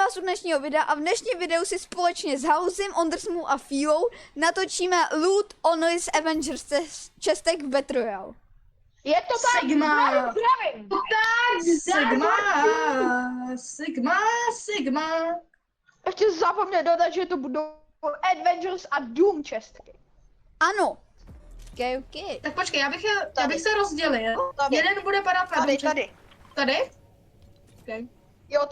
vás u dnešního videa a v dnešním videu si společně s Housem, Ondersmu a Fílou natočíme Loot Only z Avengers čestek v Battle Royale. Je to tak, Sigma. zdravím. Sigma. Ještě zapomněl dodat, že to budou Avengers a Doom čestky. Ano. Ok. Tak počkej, já bych se rozdělil. Tady. Jeden bude padat na Tady. Tady? Okay. Jo,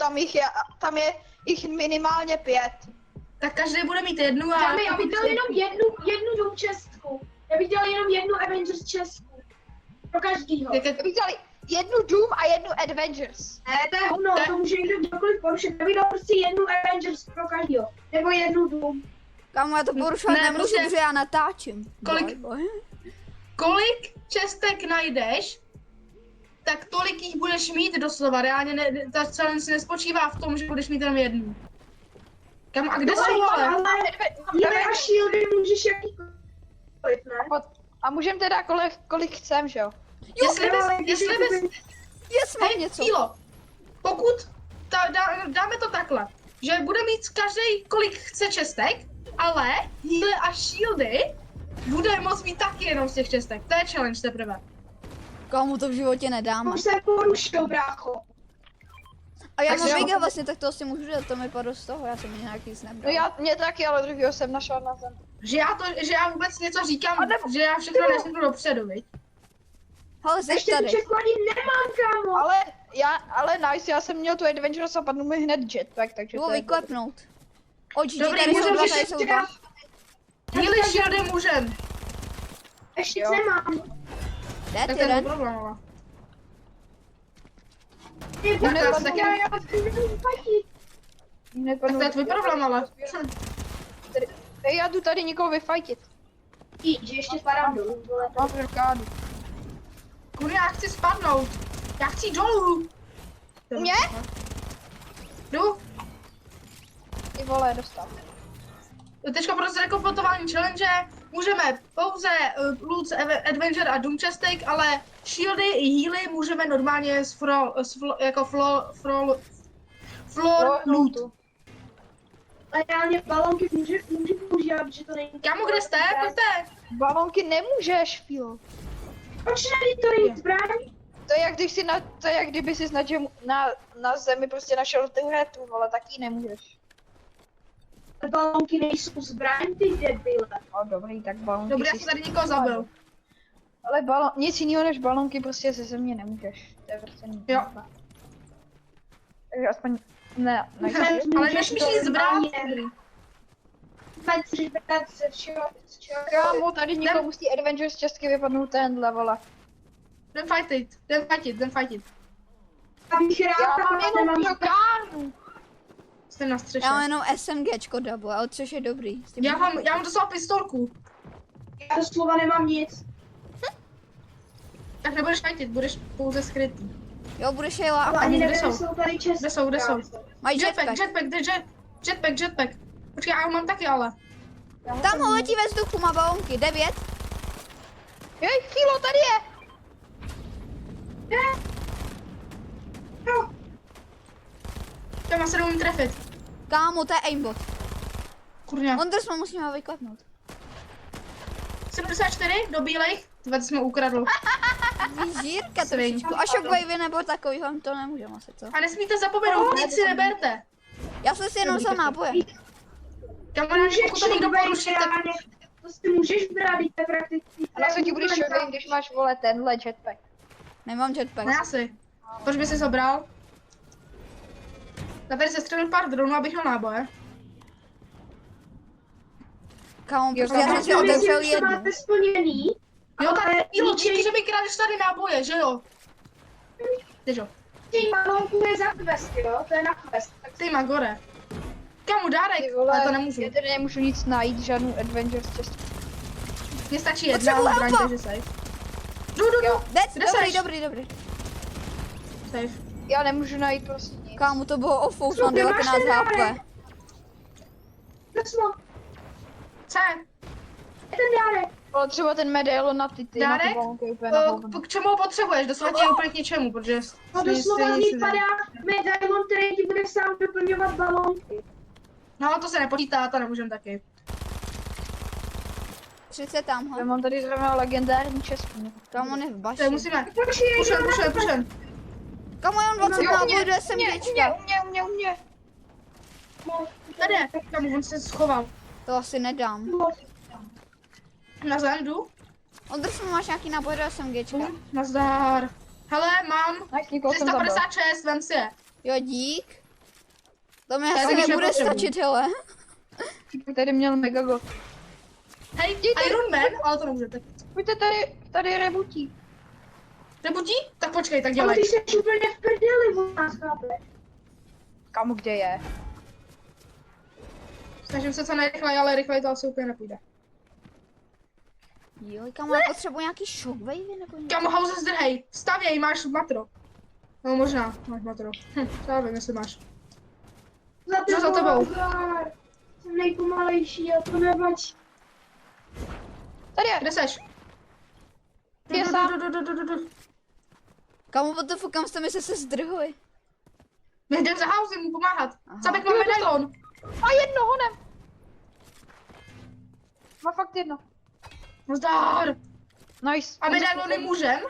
tam je jich minimálně 5. Tak každý bude mít jednu a... Já bych dal jenom jednu Doom čestku. Já bych dal jenom jednu Avengers čestku. Pro každýho. Jak je... Já bych dal jednu Doom a jednu Avengers. Ne, to je hovno, to může někdo kdokoliv porušit. Já bych dal prostě jednu Avengers pro každýho. Nebo jednu Doom. Kámo, já to porušovat Ne, nemůžu, prostě- protože já natáčím. Kolik- Boj. Kolik čestek najdeš, tak tolik jich budeš mít doslova. Reálně ta challenge nespočívá v tom, že budeš mít jenom jednu. Kam a kde jsou ale? Ale a shieldy můžeš jakýkoliv, ne? A můžeme teda kolik chcem, že jo? Jestli bys... Yes, mám Hej, něco. Fílo, pokud dáme to takhle, že bude mít každý kolik chce čestek, ale healy a shieldy bude moct mít taky jenom z těch čestek. To je challenge teprve. Kámo, to v životě nedáme. Už se porušil, brácho. A já Tak mám si- Vega vlastně, tak to si můžu dát, to mi padlo z toho, já jsem nějak nic No nebral. mě taky, ale druhýho jsem našel na zem. Že já vůbec něco říkám, A nebo- že já všechno neřeknu dopředu, viď? Hele, jsi Ještě tu tady. čekku ani nemám, kámo. Ale nice, já jsem měl tu Adventures a padl mi hned jetpack, takže Jdu to je... vyklepnout. Oči, Dobrý, tady jsou můžem dva, řešit tady jsou dva. Healy shieldy můžem. Ještě Jo. nemám. Dead Tak to je jeden. problém, ale. Ty Tak to je vole, taky- já nevím, fajti. Hned Tak to je tvůj problém, ale. Hej, já jdu tady někoho vyfajtit. Že ještě padám dolů, vole. Mám blokádu. Kurňa, já chci spadnout. Já chci jít dolů. Mě? Jdu. Ty vole, dostal. Teďka pro zrekompotování challenge můžeme pouze loot Adventure a Doom chestek, ale shieldy i healy můžeme normálně jako floor loot. A reálně balonky můžu používat, protože to není... Kámo, kde jste? Pojďte. Balonky nemůžeš, Filo. Proč není to není zbraň? To je jak když si to je jak kdyby si na zemi prostě našel tu vole, tak ji nemůžeš. Balonky nejsou zbraň, ty debile. No dobrý, tak balonky Dobrý, já si jsem tady někoho zabil. Ale nic jiného než balonky prostě ze země nemůžeš. To je prostě nic. Jo. Takže aspoň ne. Ale nesmíš nic zbrát. Vůbec se všeho. Kámo, tady někomu z té Adventures česky vypadnou tenhle vole. Jdem fightit. Abych rád, Já mám tak jenom nemám blokádu. Jste na střeše. Já mám jenom SMGčko double, ale což je dobrý. S tím- Já mám doslova pistolku. Já doslova nemám nic. Tak nebudeš fightit, budeš pouze skrytý. Jo, budeš jela Ale a ani kde nevím, jsou? jestli jsou tady české. Kde jsou? mají jetpack. Jetpack. Počkej, já ho mám taky ale. Tam ho letí ve vzduchu, má balonky. 9. Jej, Filo, tady je. Tam se nemůžu trefit. Kámo, to je aimbot. Kurňa. Ondr jsme musíme vyklepnout. 74 do bílejch. Tyhle jsme ukradl. Žírka Svin. trošičku. A shockwave nebo takový, vám to nemůžeme asi, co? A nesmíte zapomenout, nic si neberte. Já jsem si jenom vzal náboje. Kamarádi, pokud to někdo poruší, tak... To si můžeš brát, to je prakticky. A na co ti budeš šokej, když máš vole tenhle jetpack? Nemám jetpack. Ne asi. Proč by si zabral? Já tady se střelil pár dronů, abych měl náboje. Kámo, Jo, prostě já jsem si otevřel že jednu. máte splněný. Jo, ale tak Ilo, ničej- díky, že mi kradeš tady náboje, že jo? Teď jo. Těch balónků je za quest, jo? To je na quest. Tak Ty Magore. Kamu dárek, Ty vole, ale to nemůžu. já tady nemůžu nic najít, žádnou Adventures českou. Mně stačí jedna Potřebuji zbraň, helpa. takže safe. Jdu. Dead, Kde dobrý, seš? dobrý. Safe. Já nemůžu najít prostě nic. Kámo, to bylo ofous, Co, mám ty máš 19 ten HP. dárek? To jsme. Co? Je ten dárek. Ale třeba ten medailon na ty na ty Dárek? balonky je úplně na hovno. K čemu ho potřebuješ? Doslova ti je úplně k ničemu, protože... A doslova z nich padá medailon, který ti bude sám doplňovat balónky. No ale to se nepočítá, to nemůžem taky. 30 Já tamhle. mám tady zrovna legendární český. Tam on je v To baši. je musíme. Počkej, Pušem. Kam jenom 20 Jo, nábojů do u SMGčka. mě. Tady, tam on se schoval. To asi nedám. Na jdu. Ondrž, máš nějaký náboj do SMGčka? Nazdar. Hele, mám Nice, někoho jsem zabil. 356, vem si je. Jo, dík. To mi Já asi když nebude nepotřebuji. stačit, hele. Tady měl megago. Hej, Iron Man, ale to nemůžete. Pojďte tady je rebutí. Nebudí? Tak počkej, tak Ale dělej. ty jsi úplně v prdeli, od nás, chápeš? Kamu kde je? Snažím se co nejrychleji, ale rychleji to asi úplně nepůjde. Jo, kam já potřebuji nějaký shockwave nebo něco? Kam houze zdrhej, stavěj, máš matro. No možná, máš matro. Já vím, jestli máš. Za tebou. Zdar. Jsem nejpomalejší a to nevadí. Tady je. Kde seš? Je sám. Kamu, what the fuck, kam jste mi se zdrhli? My jdem za housem mu pomáhat. Aha. Zabek má medailon. A jedno honem. Má fakt jedno. Nazdar. Nice. A medailony můžem?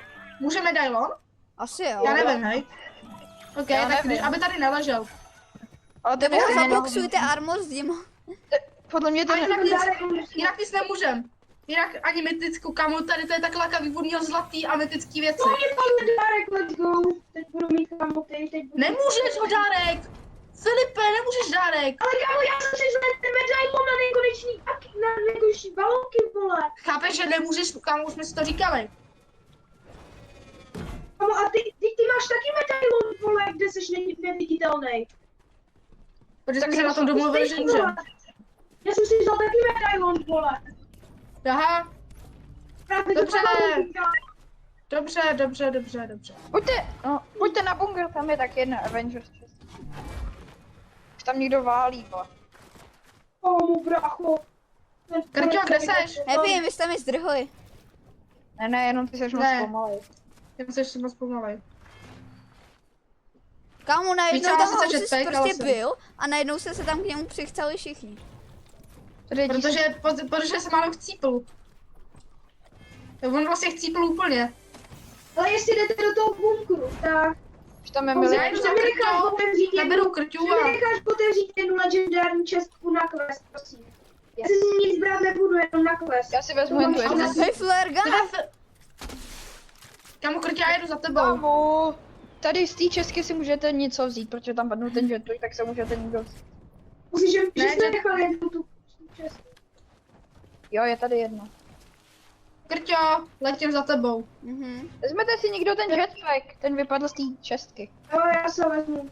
Může medailon? Asi jo. Já nevím, hej. Ok, Já tak nevím. když, aby tady neležel. Ale to Nebo je zaboxujte armor s ním. Podle mě to A ne... jinak nic nemůžem. Jinak ani mytickou, kamu, tady to je tak lákavý, budu měl zlatý a mytický věci. To je tam dárek, let's go. Teď budu mít kamoty, teď budu... Nemůžeš ho dárek! Filipe, nemůžeš dárek! Ale kámo, já jsem si vzal ten medailon na nekonečný balónky, vole. Chápeš, že nemůžeš, kámo, už jsme si to říkali. Kámo, a ty máš taky medailon, vole, kde jsi neviditelný. Protože jsme se na tom domluvili, že můžem. Já jsem si vzal taky medailon, vole. Aha, Právě to Dobře. balónky, kámo. dobře. Pojďte na bunker, tam je tak jedna Avengers chest. Už tam někdo válí, vole. Kámo, brácho. Krťo, kde seš? Nevím, vy jste mi zdrhli. Ne, jenom ty seš moc Ne. pomalej. Jen se ještě moc pomalej. Kámo, najednou Víš, co, tam sice Houses jetpack, ale prostě jsem. byl a najednou se tam k němu přichceli všichni. Tady je Protože se málo chcípl. On vlastně chcípl úplně. Ale jestli jdete do toho bunkru, tak... už tam je Pouze milion. jdu že za mi necháš Krťou, otevřít Naberu krťů že mi a... necháš otevřít jednu legendární čestku na quest, prosím. Já si nic brát nebudu, jenom na quest. Já si vezmu jen tu jednu. Hej, flare gun! Kamu, Krťo, já jedu za tebou. Kámo, tady z té česky si můžete něco vzít, protože tam padnou ten jetpack, tak se můžete někdo vzít. Musíš, že Ne, jsi že- nechal jednu tu čestku. Jo, je tady jedno. Krťo, letím za tebou. Mhm. Vezmete si někdo ten jetpack, ten vypadl z té čestky. Jo, já se vezmu.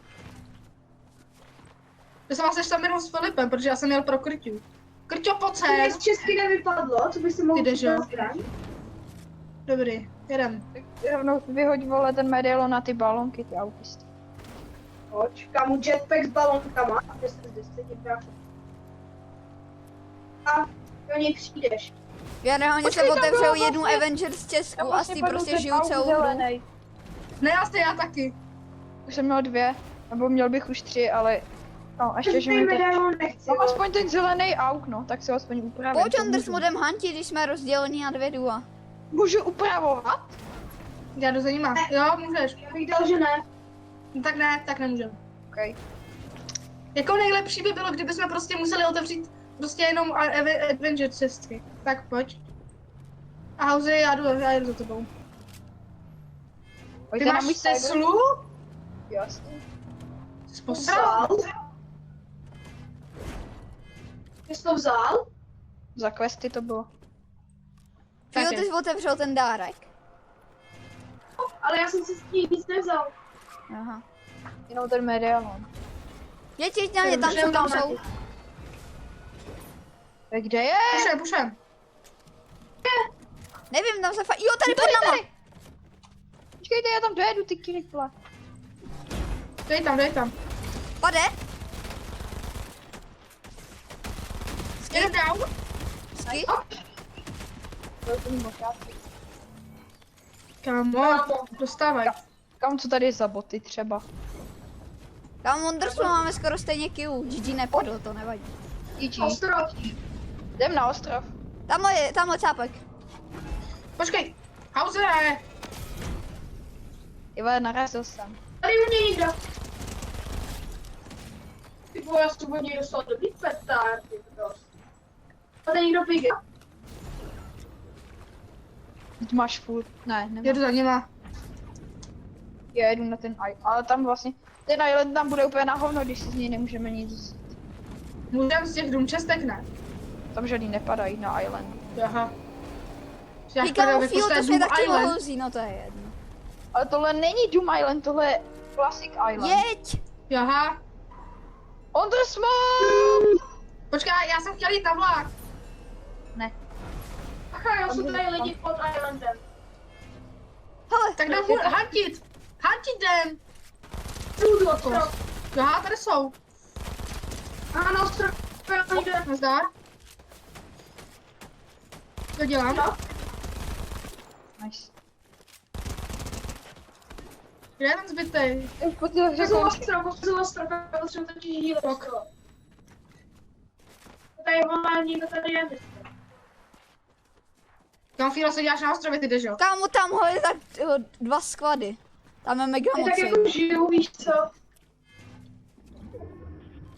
Ty jsem vlastně tam jenom s Filipem, protože já jsem měl pro Krťu. Krťo, pojď Co sem. mi z čestky nevypadlo, co by si mohl Ty jdeš, jo? zbraň? Dobrý, jedem. Rovnou vyhoď, vole, ten medailon na ty balonky, ty autisty. Pojď, kamu jetpack s balonkama. 10 z 10, brácho. A do něj přijdeš. Já reálně Počkej, jsem tam otevřel bylo jednu vlastně- Avengers Česku Tam a s tím padl prostě ten žiju aut celou hru. zelenej. Ne, já taky. Už jsem měl 2, nebo měl bych už 3, ale... No, ještě, že Ten mi teď... medailon nechci, Mám jo. aspoň ten zelený auk, no, tak si ho aspoň upravím. Pojď to Ondr s můžu. modem Hanti, když jsme rozdělení na 2 dua. Můžu upravovat? Já jdu za nima. Jo, můžeš. Já bych dal, že ne. No, tak ne, tak nemůžem. OK. Jako nejlepší by bylo, kdybychom prostě museli otevřít prostě jenom Adventure cestky. Tak pojď. A Hauze, já jedu za tebou. Ty Pojďte na můj máš server. Teslu? Jasně. Jsi posral? Ty jsi to vzal? Za questy to bylo. Jo, Taky. ty jsi otevřel ten dárek. Ale já jsem si s tím nic nevzal. Aha. Jenom ten medailon. Jeď na mě, tam jsou, tam jsou. Tak kde je? Pušem. Nevím, tam se jo, tady pod náma. Počkejte, já tam dojedu, ty kirikle. Dej tam. Pade. Jeden down. Sky. To je úplný možnáci. Kámo, dostávaj. Kam co tady je za boty třeba? Tam Wondersmu máme skoro stejně killů. GG nepadl, to nevadí. GG. Ostrov. Jdem na ostrov. Tamhle cápek. Počkej, Hausere! Iva, narazil jsem. Tady u mě někdo. Ty vole, já jsem od něj dostal dobrý petár, ty prostě. A tady někdo píge. Teď máš furt. Ne, nemám. Jedu za něma. Já jedu na ten island, ale tam vlastně, ten island tam bude úplně na hovno, když si z něj nemůžeme nic vzít. Můžem z těch důmčestek, ne? Tam žádný nepadají na island. Aha. Já Říkám chtěl mu Feel, to vypustit jsme Doom taky Island. mohou vzít, no to je jedno. Ale tohle není Doom Island, tohle je Classic Island. Jeď! Aha. On the smoke! Počkej, já jsem chtěl jít na vlak. Ne. Aha, já jsou tady lidi pod islandem. Hele, Tak jdem hantit. Hantit jdem. Jdu ostrov. Aha, tady jsou. Aha, na ostrov. Někde. Nazdar. Co dělám? No. Nice. Kde je ten zbytej? Už po té hře Přezu končí. ostrov, já potřebuji totiž heal ostrov. Tady máme někdo tady je. Kam Fíla se děláš na ostrově, ty jdeš, jo? kámo, tamhle je tak 2 sklady. Tam je mega Ty moc. tak jako žiju, víš co?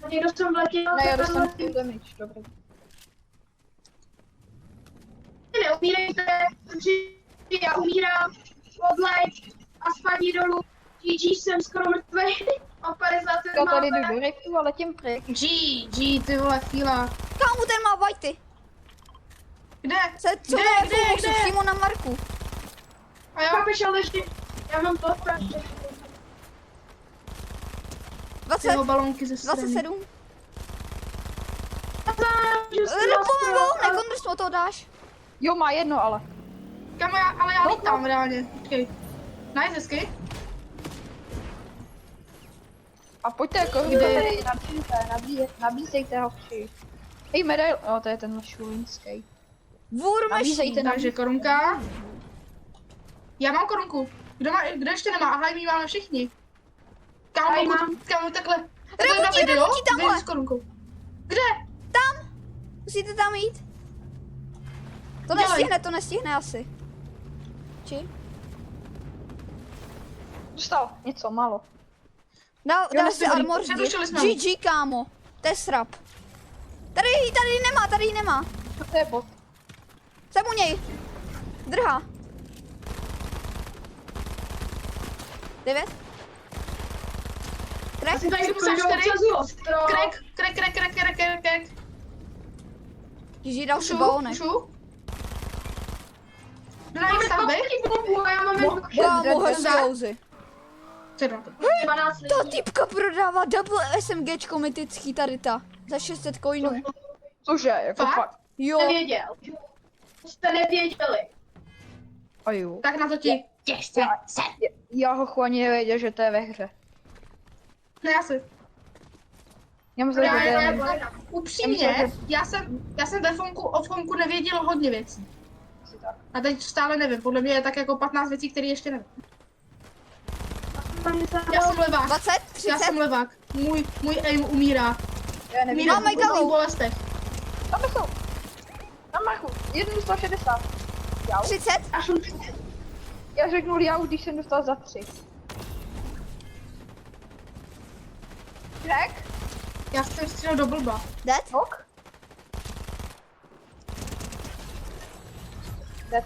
A někdo jsem vletěl. Ne, já tak dostanu tam- full damage, dobrý. Neumírejte, protože já umírám, odleď a spadni dolů. GG, jsem skoro mrtvý. O 50 Já tady jdu máme. do rektu a letím pryč. G, ty vole, Fíla. Kámo, ten má whitey. Kde? Co Kde, má kde, fokusu kde? přímo na Marku. A jo, Chápeš, ale ještě, já mám to prostě. 20, tyho balonky ze strany. 27. Že Nepomím balonek, Wondersmu to dáš. Jo, má jedno ale. Kam ale já lítám reálně. Počkej. Nice, hezky. A pojďte jako Kde? tady nabízejte ho při. Hej, medail. O, to je ten šulínský. War Nabízejte machine. nám. Takže korunka. Já mám korunku. Kdo ještě nemá? Aha, my máme všichni. Kámo, Já mám. kámo, takhle. Remutí, remutí tamhle. Vyjdi s korunkou. Kde? Musíte tam jít. To Dělej. nestihne asi. Či? Dostal něco, málo. Dal si nestihli. armor zdi. Přerušili jsme ho. GG, kámo. To je srap. Tady ji nemá. To je bot. Jsem u něj. Drhá. 9. Crack. Asi tady Jsem půjdu čtyři. přes ostrov. Krek. GG dal si Ušu, balonek. ušu. Jdu na Máme jejich stavby. 20 bombů a já mám jen Kámo, hezky Zdar. houzy. Co je na to? 12 Ta lidí. týpka prodává double SMGčko mytický tady ta. Za 600 coinů. Cože, jako Fakt? fakt. Jo. Nevěděl. Jste nevěděli. A jo. Tak na to ti. Těžce. Já ho ani nevěděl, že to je ve hře. Ne, já si. Já myslím, že to je... Upřímně, já jsem o Fonku nevěděl hodně věcí. asi tak. A teď stále nevím, podle mě je tak jako 15 věcí, které ještě nevím. Já jsem levák, 20, já 30. jsem levák. Můj aim umírá. Já nevím. Umírá Máme v různých galou. bolestech. Tam jsou. Na Marku. 160. Já. 30. Až už. Já řeknu já už, když jsem dostal za 3. Řek? Já jsem střílel do blba. Dead. Nok? Dead.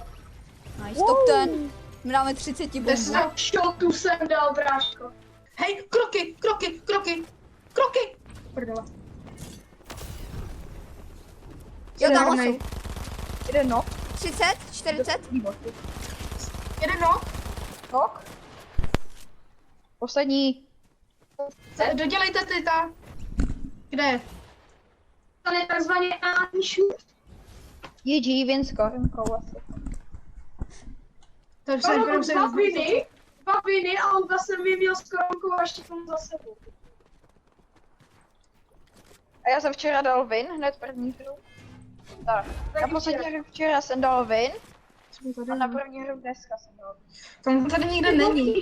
Nice, top 10. My dáme 30 bombů. Deset. Šotu jsem dal, bráško. Hej, kroky! Prdele. Jo, tam Žádnej. jsou. Jeden nok. 30, 40. Jeden nok. Nok. Poslední. Dodělejte ty ta. Kde je? To je takzvaně anšu. GG, Vinsko. Asi. To To jsem jsou dva viny a on zase mi měl s koronkou a ještě tomu za sebou. A já jsem včera dal win, hned první hru. Tak, na poslední hře včera jsem dal win Co tady A na je? první hru dneska jsem dal. Tam tady nikde není.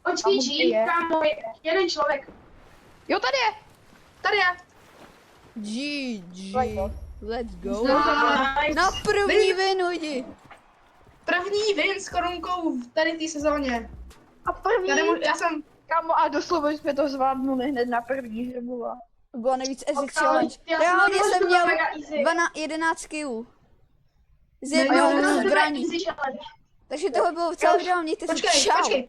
Od GG, kámo, jeden člověk. Jo, tady je! Tady je. GG. Let's go. Nice. Na první win, lidi. První win s korunkou v tady té sezóně. A první, Já jsem... kámo, a doslova jsme to zvládnuli hned na první hru. Byla nejvíc easy Kámo, challenge. já Reálně jsem jsem měl mega easy. 11 killů. Z jo, jednou jo, jo. zbraní. Easy challenge. Takže tohle bylo celé video, mějte se. Počkej, Čau. počkej.